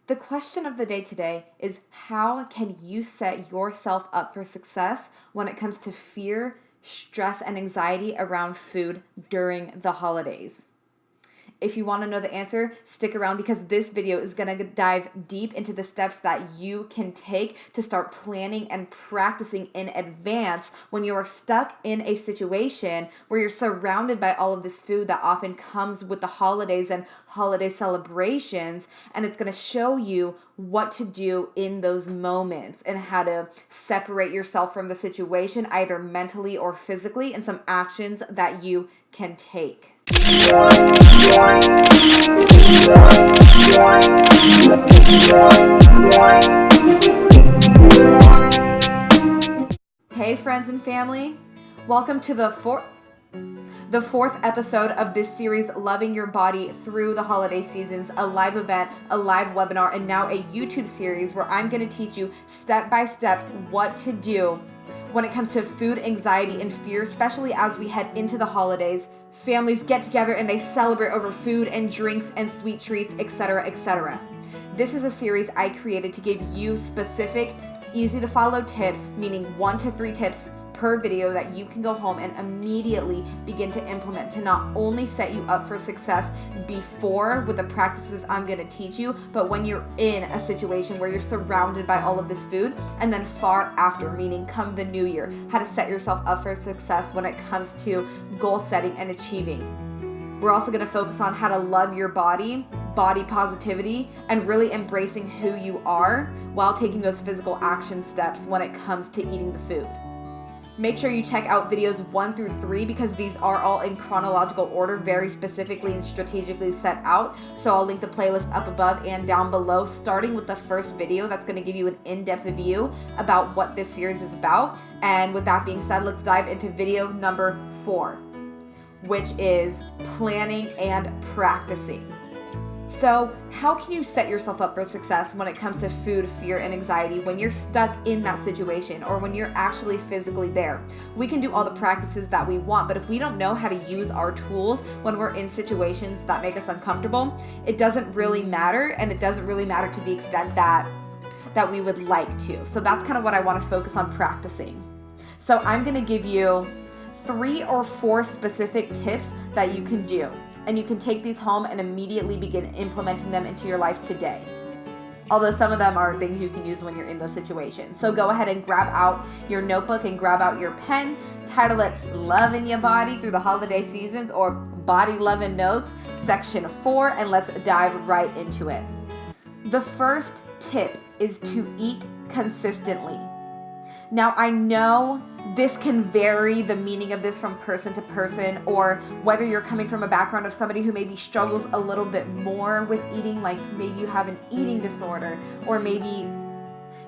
The question of the day today is, how can you set yourself up for success when it comes to fear, stress, and anxiety around food during the holidays? If you want to know the answer, stick around because this video is going to dive deep into the steps that you can take to start planning and practicing in advance when you are stuck in a situation where you're surrounded by all of this food that often comes with the holidays and holiday celebrations. And it's going to show you what to do in those moments and how to separate yourself from the situation, either mentally or physically, and some actions that you can take. Hey friends and family, welcome to the fourth episode of this series, Loving Your Body Through the Holiday Seasons, a live event, a live webinar, and now a YouTube series where I'm going to teach you step by step what to do when it comes to food anxiety and fear, especially as we head into the holidays. Families get together and they celebrate over food and drinks and sweet treats, etc., etc. This is a series I created to give you specific, easy to follow tips, meaning 1 to 3 tips per video that you can go home and immediately begin to implement to not only set you up for success before with the practices I'm going to teach you, but when you're in a situation where you're surrounded by all of this food, and then far after, meaning come the new year, how to set yourself up for success when it comes to goal setting and achieving. We're also going to focus on how to love your body positivity, and really embracing who you are while taking those physical action steps when it comes to eating the food. Make sure you check out videos 1 through 3 because these are all in chronological order, very specifically and strategically set out. So I'll link the playlist up above and down below, starting with the first video that's going to give you an in-depth view about what this series is about. And with that being said, let's dive into video number 4, which is planning and practicing. So how can you set yourself up for success when it comes to food, fear, and anxiety when you're stuck in that situation or when you're actually physically there? We can do all the practices that we want, but if we don't know how to use our tools when we're in situations that make us uncomfortable, it doesn't really matter, and it doesn't really matter to the extent that we would like to. So that's kind of what I want to focus on practicing. So I'm going to give you 3 or 4 specific tips that you can do. And you can take these home and immediately begin implementing them into your life today. Although some of them are things you can use when you're in those situations. So go ahead and grab out your notebook and grab out your pen. Title it Loving Your Body Through the Holiday Seasons, or Body Loving Notes, section 4, and let's dive right into it. The first tip is to eat consistently. Now, I know this can vary, the meaning of this from person to person, or whether you're coming from a background of somebody who maybe struggles a little bit more with eating, like maybe you have an eating disorder, or maybe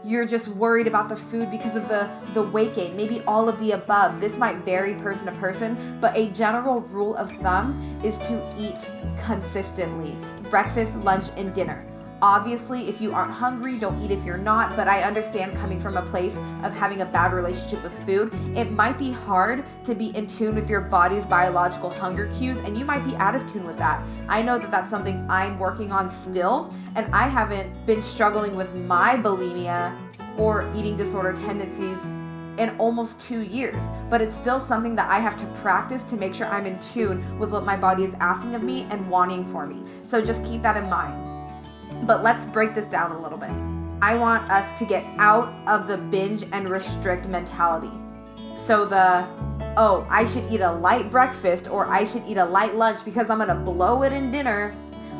you're just worried about the food because of the weight gain, maybe all of the above. This might vary person to person, but a general rule of thumb is to eat consistently, breakfast, lunch, and dinner. Obviously, if you aren't hungry, don't eat if you're not, but I understand coming from a place of having a bad relationship with food, it might be hard to be in tune with your body's biological hunger cues, and you might be out of tune with that. I know that that's something I'm working on still, and I haven't been struggling with my bulimia or eating disorder tendencies in almost 2 years, but it's still something that I have to practice to make sure I'm in tune with what my body is asking of me and wanting for me. So just keep that in mind. But let's break this down a little bit. I want us to get out of the binge and restrict mentality. So I should eat a light breakfast, or I should eat a light lunch because I'm gonna blow it in dinner,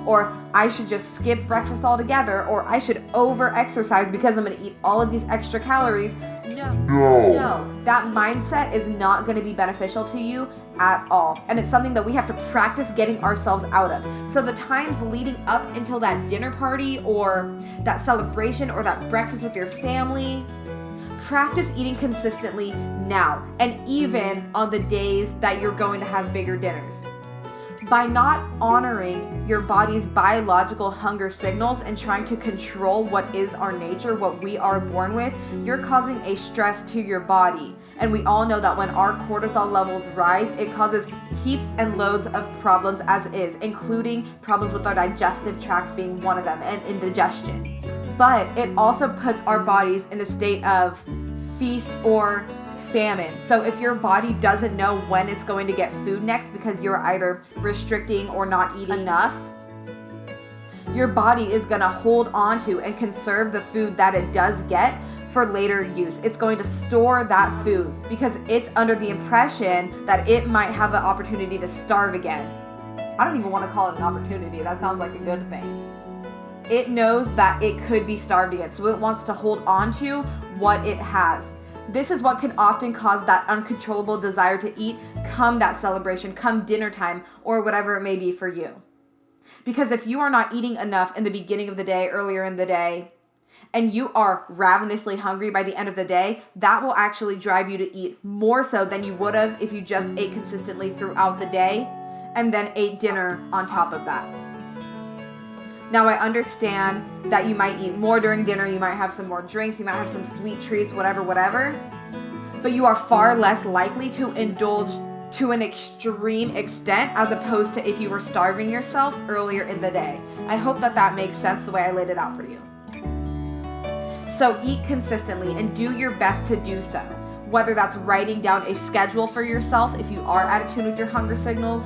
or I should just skip breakfast altogether, or I should over-exercise because I'm gonna eat all of these extra calories. No, that mindset is not gonna be beneficial to you at all. And it's something that we have to practice getting ourselves out of. So the times leading up until that dinner party or that celebration or that breakfast with your family, practice eating consistently now, and even on the days that you're going to have bigger dinners. By not honoring your body's biological hunger signals and trying to control what is our nature, what we are born with, you're causing a stress to your body. And we all know that when our cortisol levels rise, it causes heaps and loads of problems as is, including problems with our digestive tracts being one of them, and indigestion. But it also puts our bodies in a state of feast or famine. So if your body doesn't know when it's going to get food next because you're either restricting or not eating enough, your body is going to hold on to and conserve the food that it does get for later use. It's going to store that food because it's under the impression that it might have an opportunity to starve again. I don't even want to call it an opportunity. That sounds like a good thing. It knows that it could be starved again, so it wants to hold on to what it has. This is what can often cause that uncontrollable desire to eat come that celebration, come dinner time, or whatever it may be for you. Because if you are not eating enough in the beginning of the day, earlier in the day, and you are ravenously hungry by the end of the day, that will actually drive you to eat more so than you would have if you just ate consistently throughout the day and then ate dinner on top of that. Now, I understand that you might eat more during dinner, you might have some more drinks, you might have some sweet treats, whatever, but you are far less likely to indulge to an extreme extent as opposed to if you were starving yourself earlier in the day. I hope that makes sense the way I laid it out for you. So eat consistently and do your best to do so, whether that's writing down a schedule for yourself if you are out of tune with your hunger signals,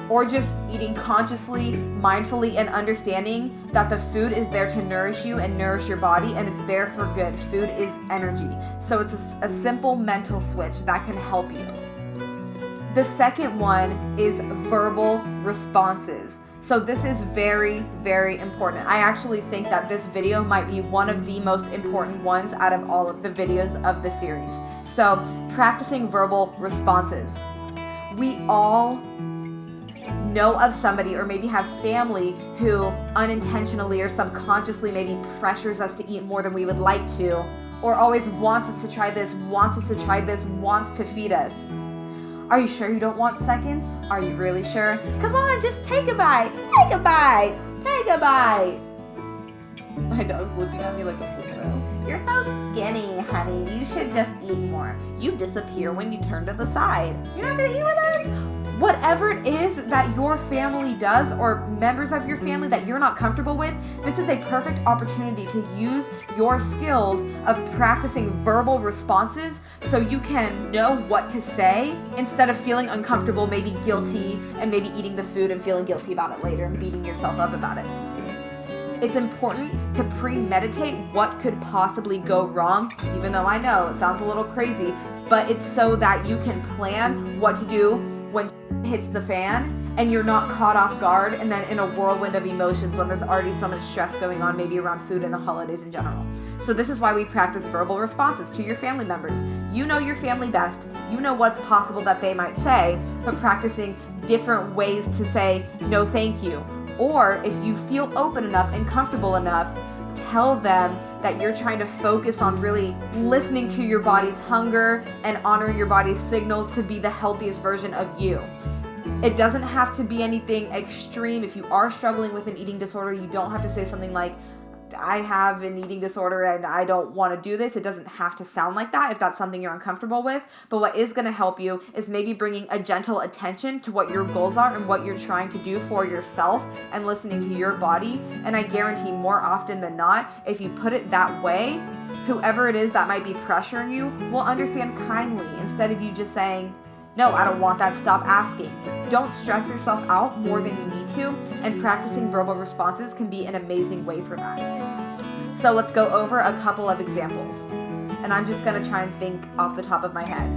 or just eating consciously, mindfully, and understanding that the food is there to nourish you and nourish your body, and it's there for good. Food is energy. So it's a simple mental switch that can help you. The second one is verbal responses. So this is very, very important. I actually think that this video might be one of the most important ones out of all of the videos of the series. So practicing verbal responses. We all know of somebody or maybe have family who unintentionally or subconsciously maybe pressures us to eat more than we would like to, or always wants us to try this, wants to feed us. Are you sure you don't want seconds? Are you really sure? Come on, just take a bite. Take a bite. Take a bite. My dog's looking at me like a weirdo. You're so skinny, honey. You should just eat more. You disappear when you turn to the side. You're not gonna eat with us? Whatever it is that your family does or members of your family that you're not comfortable with, this is a perfect opportunity to use your skills of practicing verbal responses so you can know what to say instead of feeling uncomfortable, maybe guilty, and maybe eating the food and feeling guilty about it later and beating yourself up about it. It's important to premeditate what could possibly go wrong, even though I know it sounds a little crazy, but it's so that you can plan what to do when hits the fan and you're not caught off guard and then in a whirlwind of emotions when there's already so much stress going on, maybe around food and the holidays in general. So this is why we practice verbal responses to your family members. You know your family best. You know what's possible that they might say, but practicing different ways to say no thank you. Or if you feel open enough and comfortable enough, tell them that you're trying to focus on really listening to your body's hunger and honoring your body's signals to be the healthiest version of you. It doesn't have to be anything extreme. If you are struggling with an eating disorder, you don't have to say something like, I have an eating disorder and I don't want to do this. It doesn't have to sound like that if that's something you're uncomfortable with. But what is going to help you is maybe bringing a gentle attention to what your goals are and what you're trying to do for yourself and listening to your body. And I guarantee more often than not, if you put it that way, whoever it is that might be pressuring you will understand kindly instead of you just saying, no, I don't want that, stop asking. Don't stress yourself out more than you need to, and practicing verbal responses can be an amazing way for that. So let's go over a couple of examples. And I'm just gonna try and think off the top of my head.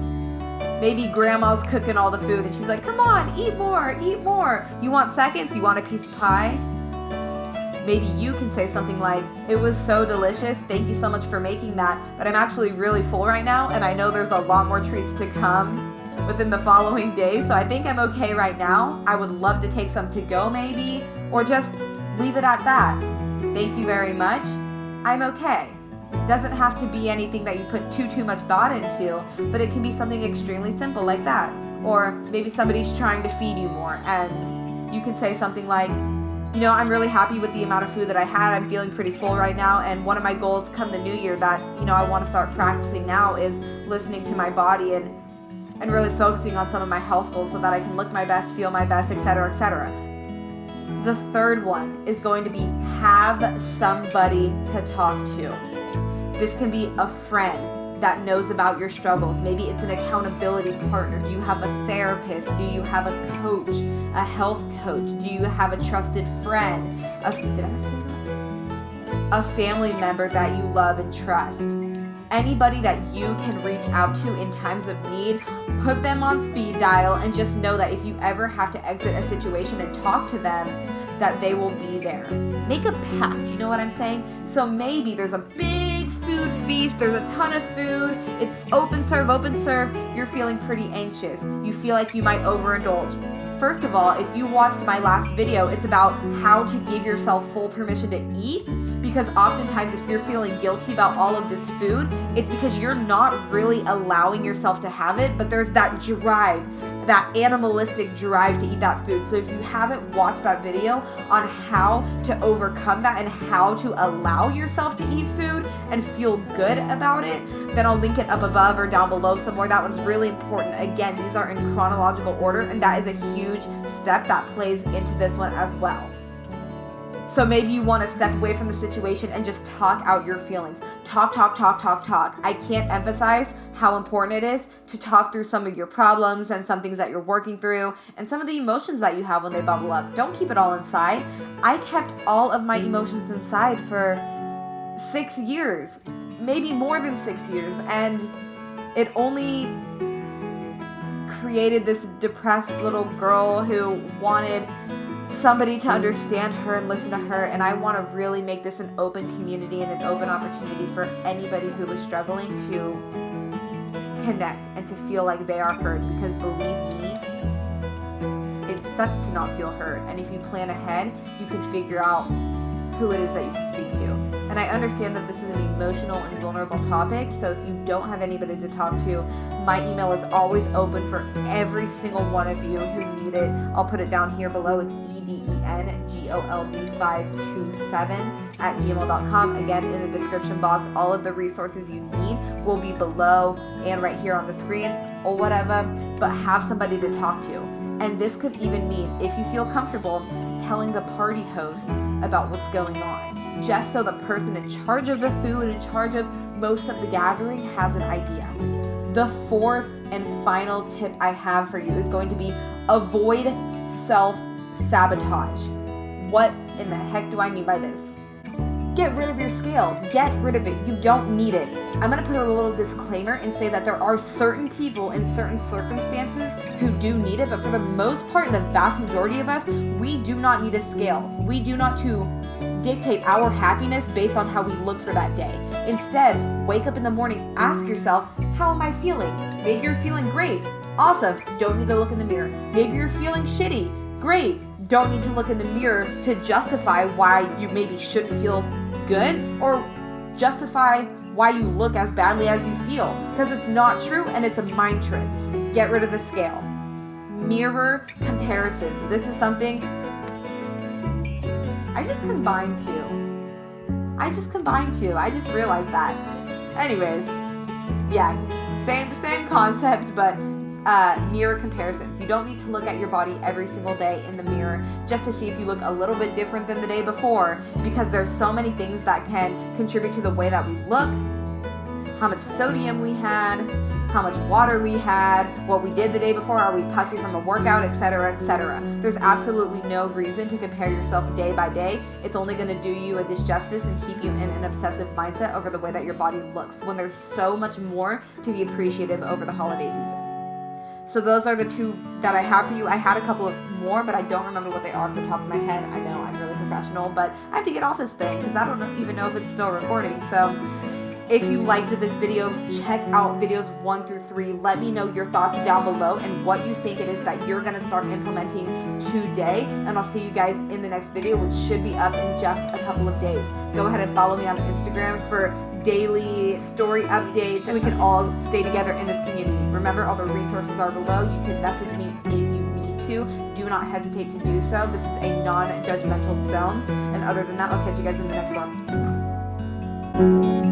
Maybe grandma's cooking all the food and she's like, come on, eat more, eat more. You want seconds? You want a piece of pie? Maybe you can say something like, it was so delicious, thank you so much for making that, but I'm actually really full right now and I know there's a lot more treats to come within the following days, so I think I'm okay right now. I would love to take some to go maybe, or just leave it at that. Thank you very much. I'm okay. It doesn't have to be anything that you put too much thought into, but it can be something extremely simple like that. Or maybe somebody's trying to feed you more and You can say something like, I'm really happy with the amount of food that I had. I'm feeling pretty full right now. And one of my goals come the new year that, I want to start practicing now is listening to my body and really focusing on some of my health goals so that I can look my best, feel my best, etc., etc. The third one is going to be have somebody to talk to. This can be a friend that knows about your struggles. Maybe it's an accountability partner. Do you have a therapist? Do you have a coach, a health coach? Do you have a trusted friend? A family member that you love and trust? Anybody that you can reach out to in times of need, put them on speed dial and just know that if you ever have to exit a situation and talk to them, that they will be there. Make a pact, you know what I'm saying? So maybe there's a big food feast, there's a ton of food, it's open serve, you're feeling pretty anxious. You feel like you might overindulge. First of all, if you watched my last video, it's about how to give yourself full permission to eat, because oftentimes if you're feeling guilty about all of this food, it's because you're not really allowing yourself to have it, but there's that drive, that animalistic drive to eat that food. So if you haven't watched that video on how to overcome that and how to allow yourself to eat food and feel good about it, then I'll link it up above or down below somewhere. That one's really important. Again, these are in chronological order, and that is a huge step that plays into this one as well. So maybe you want to step away from the situation and just talk out your feelings. Talk. I can't emphasize how important it is to talk through some of your problems and some things that you're working through and some of the emotions that you have when they bubble up. Don't keep it all inside. I kept all of my emotions inside for 6 years, maybe more than 6 years, and it only created this depressed little girl who wanted somebody to understand her and listen to her. And I want to really make this an open community and an open opportunity for anybody who is struggling to connect and to feel like they are heard, because believe me, it sucks to not feel heard. And if you plan ahead, you can figure out who it is that you can speak to. And I understand that this is an emotional and vulnerable topic, so if you don't have anybody to talk to, my email is always open for every single one of you who need it. I'll put it down here below. It's edengold527@gmail.com. Again, in the description box, all of the resources you need will be below and right here on the screen or whatever, but have somebody to talk to. And this could even mean, if you feel comfortable, telling the party host about what's going on, just so the person in charge of the food, in charge of most of the gathering, has an idea. The fourth and final tip I have for you is going to be avoid self-sabotage. What in the heck do I mean by this? Get rid of your scale. Get rid of it. You don't need it. I'm going to put a little disclaimer and say that there are certain people in certain circumstances who do need it, but for the most part, the vast majority of us, we do not need a scale. We do not to dictate our happiness based on how we look for that day. Instead, wake up in the morning, ask yourself, how am I feeling? Maybe you're feeling great. Awesome. Don't need to look in the mirror. Maybe you're feeling shitty. Great. Don't need to look in the mirror to justify why you maybe shouldn't feel good or justify why you look as badly as you feel, because it's not true and it's a mind trick. Get rid of the scale. Mirror comparisons. This is something I just combined two. I just realized that. Anyways, yeah, same concept, but mirror comparisons. You don't need to look at your body every single day in the mirror just to see if you look a little bit different than the day before, because there's so many things that can contribute to the way that we look, how much sodium we had, how much water we had, what we did the day before, are we puffy from a workout, etc., etc. There's absolutely no reason to compare yourself day by day. It's only going to do you a disjustice and keep you in an obsessive mindset over the way that your body looks, when there's so much more to be appreciative over the holiday season. So those are the two that I have for you. I had a couple of more, but I don't remember what they are off the top of my head. I know I'm really professional, but I have to get off this thing because I don't even know if it's still recording. So if you liked this video, check out videos 1 through 3. Let me know your thoughts down below and what you think it is that you're going to start implementing today. And I'll see you guys in the next video, which should be up in just a couple of days. Go ahead and follow me on Instagram for daily story updates, and we can all stay together in this community. Remember, all the resources are below. You can message me if you need to. Do not hesitate to do so. This is a non-judgmental zone. And other than that, I'll catch you guys in the next one.